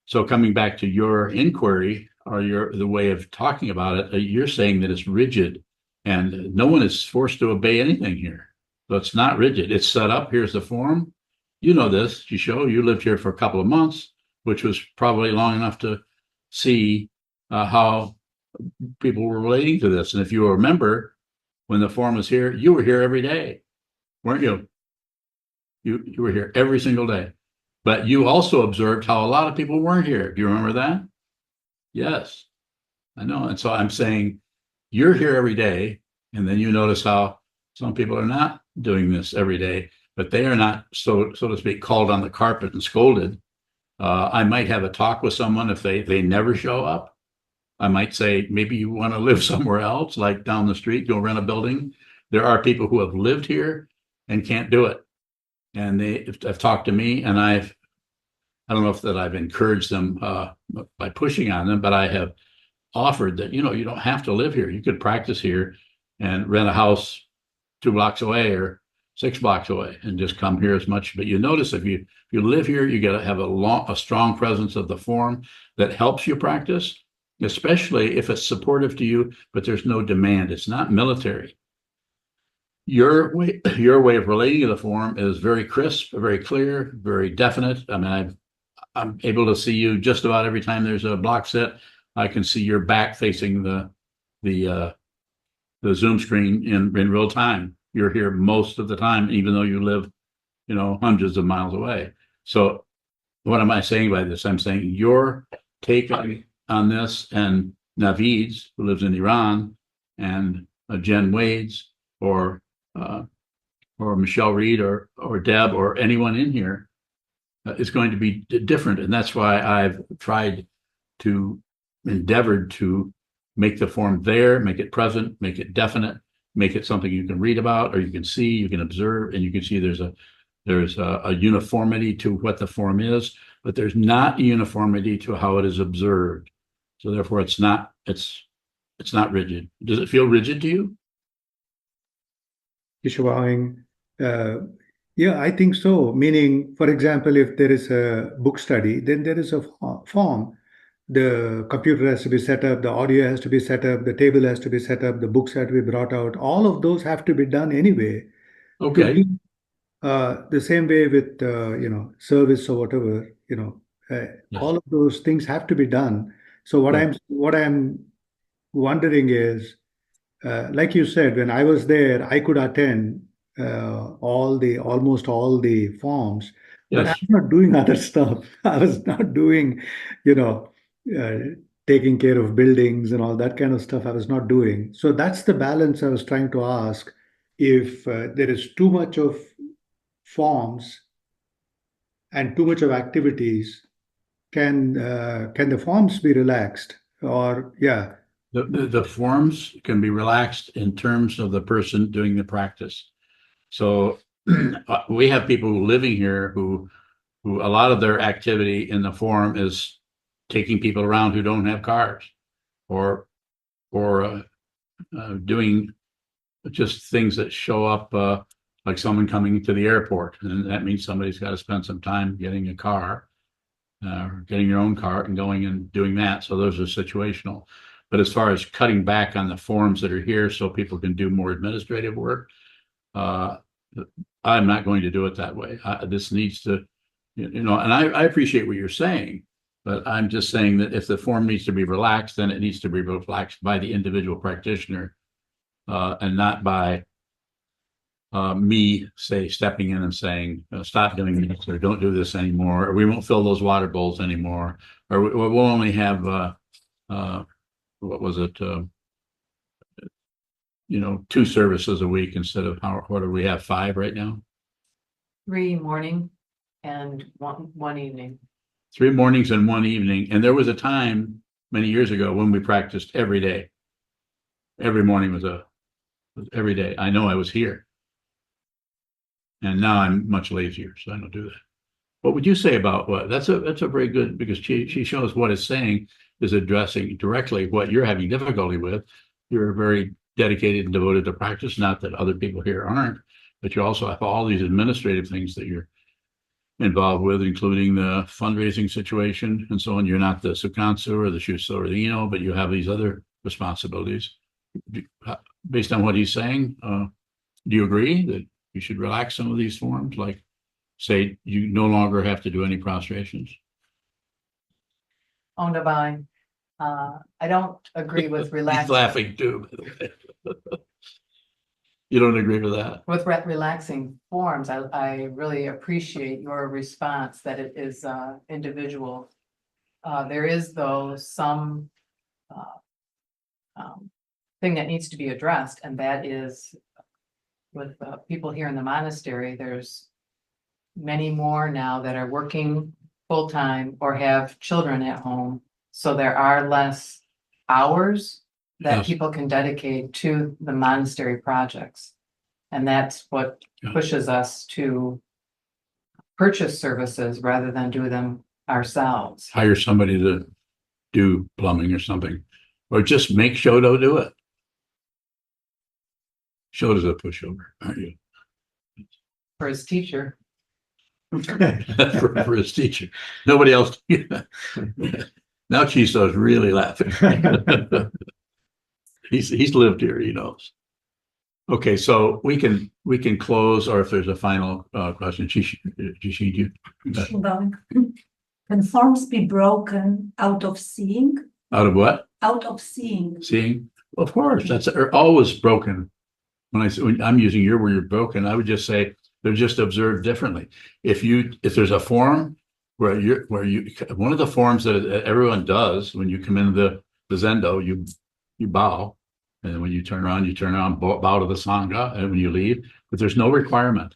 So coming back to your inquiry or the way of talking about it, you're saying that it's rigid and no one is forced to obey anything here. So it's not rigid. It's set up. Here's the form. You know this, Jisho, you lived here for a couple of months, which was probably long enough to see how people were relating to this. And if you remember, when the form was here, you were here every day, weren't you? You were here every single day. But you also observed how a lot of people weren't here. Do you remember that? Yes, I know. And so I'm saying you're here every day, and then you notice how some people are not doing this every day, but they are not, so to speak, called on the carpet and scolded. I might have a talk with someone if they never show up. I might say, maybe you want to live somewhere else, like down the street, go rent a building. There are people who have lived here and can't do it. And have talked to me, and I don't know if that I've encouraged them by pushing on them, but I have offered that, you don't have to live here. You could practice here and rent a house 2 blocks away or 6 blocks away and just come here as much. But you notice if you live here, you got to have a strong presence of the form that helps you practice, especially if it's supportive to you, but there's no demand. It's not military. Your way of relating to the form is very crisp, very clear, very definite. I mean, I'm able to see you just about every time there's a block sit. I can see your back facing the Zoom screen in real time. You're here most of the time, even though you live, hundreds of miles away. So what am I saying by this? I'm saying your take on this, and Navid's, who lives in Iran, and Jen Wade's, or Michelle Reed, or Deb, or anyone in here, is going to be different. And that's why I've endeavored to make the form there, make it present, make it definite, make it something you can read about, or you can see, you can observe, and you can see there's There's a uniformity to what the form is, but there's not a uniformity to how it is observed. So therefore, it's not rigid. Does it feel rigid to you? Ishwang, yeah, I think so. Meaning, for example, if there is a book study, then there is a form. The computer has to be set up, the audio has to be set up, the table has to be set up, the books have to be brought out. All of those have to be done anyway. Okay. To be, the same way with service or whatever, all of those things have to be done. So what I'm wondering is, like you said, when I was there, I could attend almost all the forms, but I'm Yes. not doing other stuff. I was not doing, you know, uh, taking care of buildings and all that kind of stuff. I was not doing. So that's the balance I was trying to ask. If there is too much of forms and too much of activities, can the forms be relaxed? Or yeah. The forms can be relaxed in terms of the person doing the practice. So we have people living here who a lot of their activity in the forum is taking people around who don't have cars, or doing just things that show up, like someone coming to the airport, and that means somebody's got to spend some time getting a car, or getting your own car and going and doing that. So those are situational. But as far as cutting back on the forms that are here so people can do more administrative work, I'm not going to do it that way. This needs to, and I appreciate what you're saying, but I'm just saying that if the form needs to be relaxed, then it needs to be relaxed by the individual practitioner, and not by me, say, stepping in and saying, stop doing this, or don't do this anymore, or we won't fill those water bowls anymore, or we'll only have, what was it? 2 services a week instead of what do we have, 5 right now? 3 morning and one evening. 3 mornings and 1 evening. And there was a time many years ago when we practiced every day. Every morning was every day. I know I was here. And now I'm much lazier, so I don't do that. What would you say about what? That's a very good, because she shows what it's saying is addressing directly what you're having difficulty with. You're very dedicated and devoted to practice, not that other people here aren't, but you also have all these administrative things that you're involved with, including the fundraising situation and so on. You're not the Sokuzan or the Shuso or the Ino, but you have these other responsibilities. Based on what he's saying, do you agree that you should relax some of these forms? Like, say, you no longer have to do any prostrations? Ondabai, I don't agree with He's relaxing. laughing too. You don't agree with that? With relaxing forms, I really appreciate your response that it is individual. There is, though, some thing that needs to be addressed, and that is with people here in the monastery. There's many more now that are working full-time or have children at home. So there are less hours that Yes. people can dedicate to the monastery projects. And that's what Yeah. pushes us to purchase services rather than do them ourselves. Hire somebody to do plumbing or something, or just make Shoto do it. Shoto's a pushover, aren't you? For his teacher. for his teacher. Nobody else. Now Chiso's really laughing. He's lived here, he knows. Okay, so we can close, or if there's a final question, Jishiju. Can forms be broken out of seeing? Out of what? Out of seeing. Seeing? Of course, that's always broken. When I'm using your word broken, I would just say they're just observed differently. If there's a form where you one of the forms that everyone does when you come into the Zendo, you bow, and when you turn around, bow to the Sangha, and when you leave, but there's no requirement.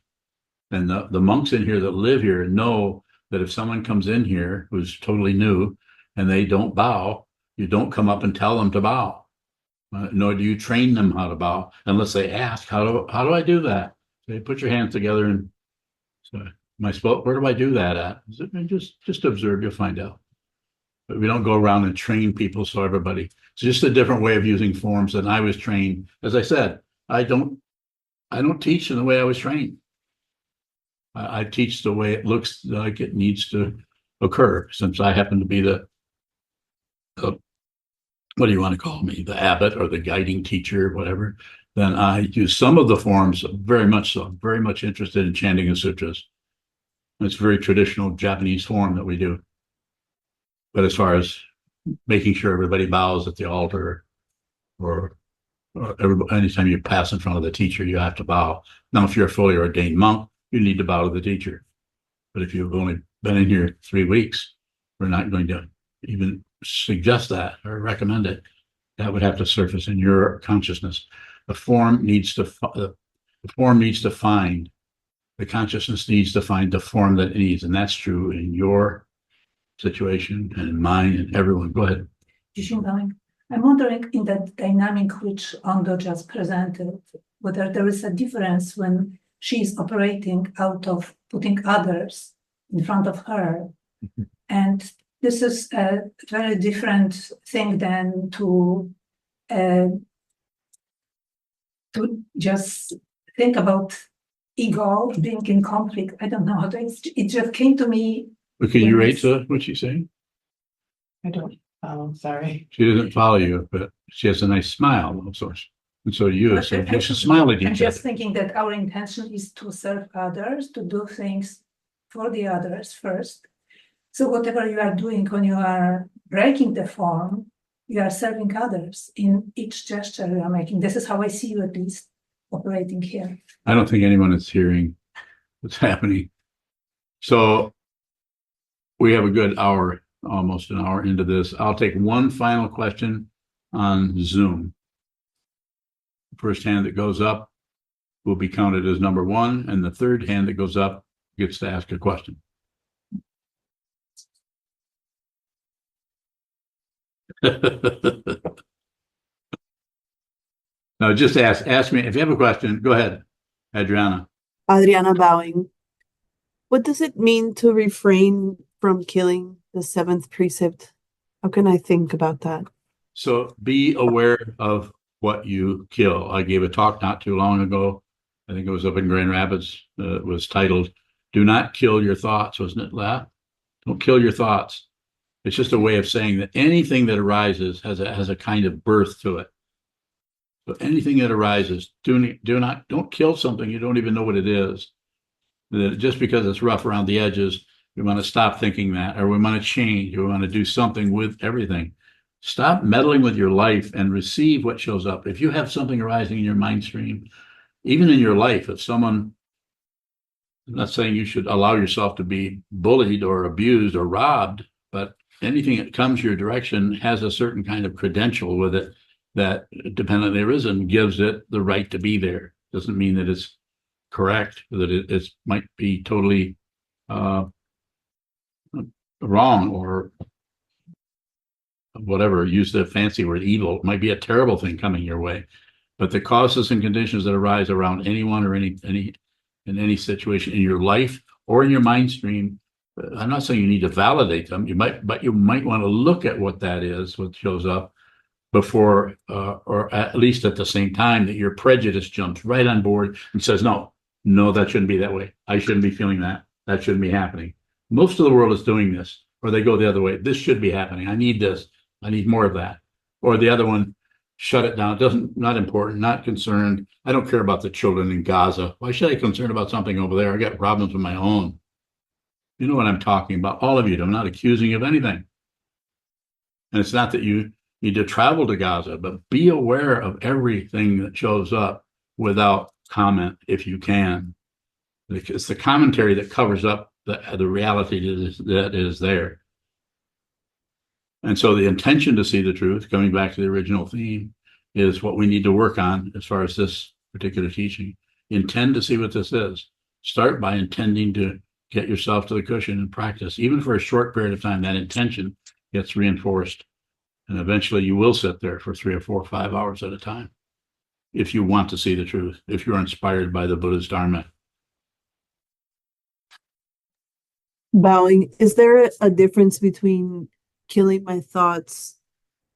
And the monks in here that live here know that if someone comes in here who's totally new and they don't bow, you don't come up and tell them to bow. Nor do you train them how to bow unless they ask, how do I do that? They put your hands together and Where do I do that at? I said, just observe, you'll find out. But we don't go around and train people so everybody, it's just a different way of using forms than I was trained. As I said, I don't teach in the way I was trained. I teach the way it looks like it needs to occur, since I happen to be the what do you want to call me, the abbot or the guiding teacher, whatever. Then I use some of the forms, very much so. I'm very much interested in chanting the sutras. It's a very traditional Japanese form that we do. But as far as making sure everybody bows at the altar, or anytime you pass in front of the teacher, you have to bow. Now, if you're a fully ordained monk, you need to bow to the teacher. But if you've only been in here 3 weeks, we're not going to even suggest that or recommend it. That would have to surface in your consciousness. The form needs to find, the consciousness needs to find the form that it needs. And that's true in your situation and in mine and everyone. Go ahead. I'm wondering, in that dynamic which Ondo just presented, whether there is a difference when she's operating out of putting others in front of her. And this is a very different thing than to just think about ego being in conflict. I don't know how to, it just came to me. But can you rate what she's saying? I don't follow, sorry. She doesn't follow you, but she has a nice smile of sorts. And so do you. So you should smile at I'm each just other. thinking that our intention is to serve others, to do things for the others first. So whatever you are doing when you are breaking the form, you are serving others in each gesture you are making. This is how I see you, at least, operating here. I don't think anyone is hearing what's happening. So we have a good hour, almost an hour into this. I'll take one final question on Zoom. First hand that goes up will be counted as number one, and the third hand that goes up gets to ask a question. No, just ask me. If you have a question, go ahead, Adriana. Adriana bowing. What does it mean to refrain from killing, the seventh precept? How can I think about that? So be aware of what you kill. I gave a talk not too long ago. I think it was up in Grand Rapids. It was titled, "Do not kill your thoughts," wasn't it, La? Don't kill your thoughts. It's just a way of saying that anything that arises has a kind of birth to it. So anything that arises, don't kill something you don't even know what it is. Just because it's rough around the edges, we want to stop thinking that, or we want to change, or we want to do something with everything. Stop meddling with your life and receive what shows up. If you have something arising in your mind stream, even in your life, if someone, I'm not saying you should allow yourself to be bullied or abused or robbed, but anything that comes your direction has a certain kind of credential with it that, dependently arisen, gives it the right to be there. Doesn't mean that it's correct, that it might be totally wrong, or whatever, use the fancy word evil. It might be a terrible thing coming your way, but the causes and conditions that arise around anyone or in any situation in your life or in your mind stream, I'm not saying you need to validate them. But you might want to look at what that is, what shows up, before, or at least at the same time that your prejudice jumps right on board and says, no, that shouldn't be that way. I shouldn't be feeling that. That shouldn't be happening. Most of the world is doing this, or they go the other way. This should be happening. I need this. I need more of that. Or the other one, shut it down. Not important, not concerned. I don't care about the children in Gaza. Why should I be concerned about something over there? I got problems with my own. You know what I'm talking about. All of you. I'm not accusing you of anything. And it's not that you need to travel to Gaza, but be aware of everything that shows up without comment if you can. It's the commentary that covers up the reality that is there. And so the intention to see the truth, coming back to the original theme, is what we need to work on as far as this particular teaching. Intend to see what this is. Start by intending to get yourself to the cushion and practice. Even for a short period of time, that intention gets reinforced. And eventually you will sit there for 3 or 4 or 5 hours at a time. If you want to see the truth, if you're inspired by the Buddha's Dharma. Bowing, is there a difference between killing my thoughts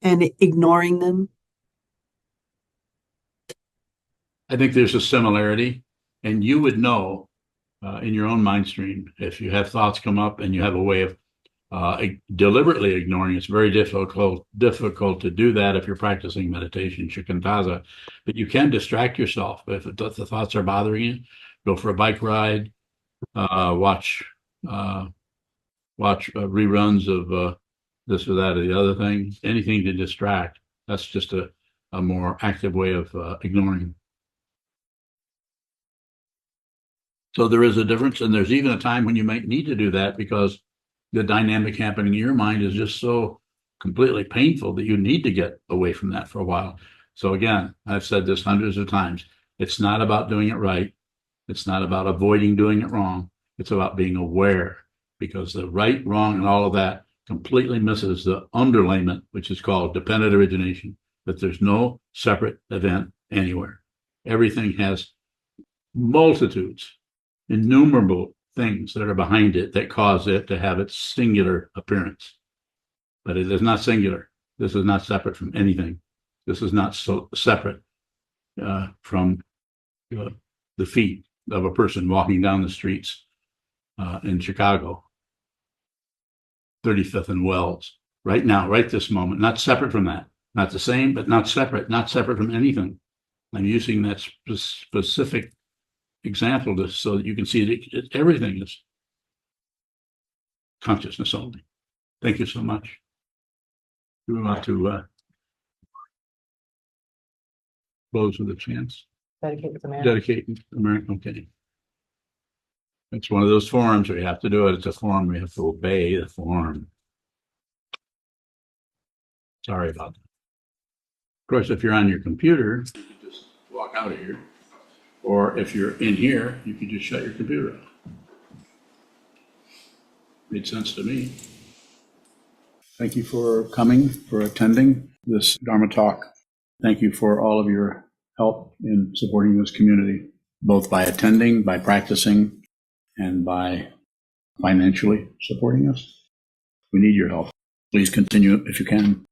and ignoring them? I think there's a similarity, and you would know in your own mind stream if you have thoughts come up and you have a way of deliberately ignoring. It's very difficult to do that if you're practicing meditation, shikantaza. But you can distract yourself if the thoughts are bothering you. Go for a bike ride, watch reruns of this or that or the other thing. Anything to distract. That's just a more active way of ignoring. So there is a difference, and there's even a time when you might need to do that because the dynamic happening in your mind is just so completely painful that you need to get away from that for a while. So again, I've said this hundreds of times. It's not about doing it right. It's not about avoiding doing it wrong. It's about being aware, because the right, wrong, and all of that completely misses the underlayment, which is called dependent origination, that there's no separate event anywhere. Everything has multitudes, innumerable things that are behind it that cause it to have its singular appearance. But it is not singular. This is not separate from anything. This is not so separate from the feet of a person walking down the streets in Chicago, 35th and Wells, right now, right this moment, not separate from that. Not the same, but not separate from anything. I'm using that specific example just so that you can see that everything is consciousness only. Thank you so much. We want to close with a chance. Dedicate to man. Dedicate American. Okay. It's one of those forms where you have to do it. It's a form. We have to obey the form. Sorry about that. Of course, if you're on your computer, you can just walk out of here. Or if you're in here, you can just shut your computer off. Made sense to me. Thank you for coming, for attending this Dharma talk. Thank you for all of your help in supporting this community, both by attending, by practicing, and by financially supporting us. We need your help. Please continue if you can.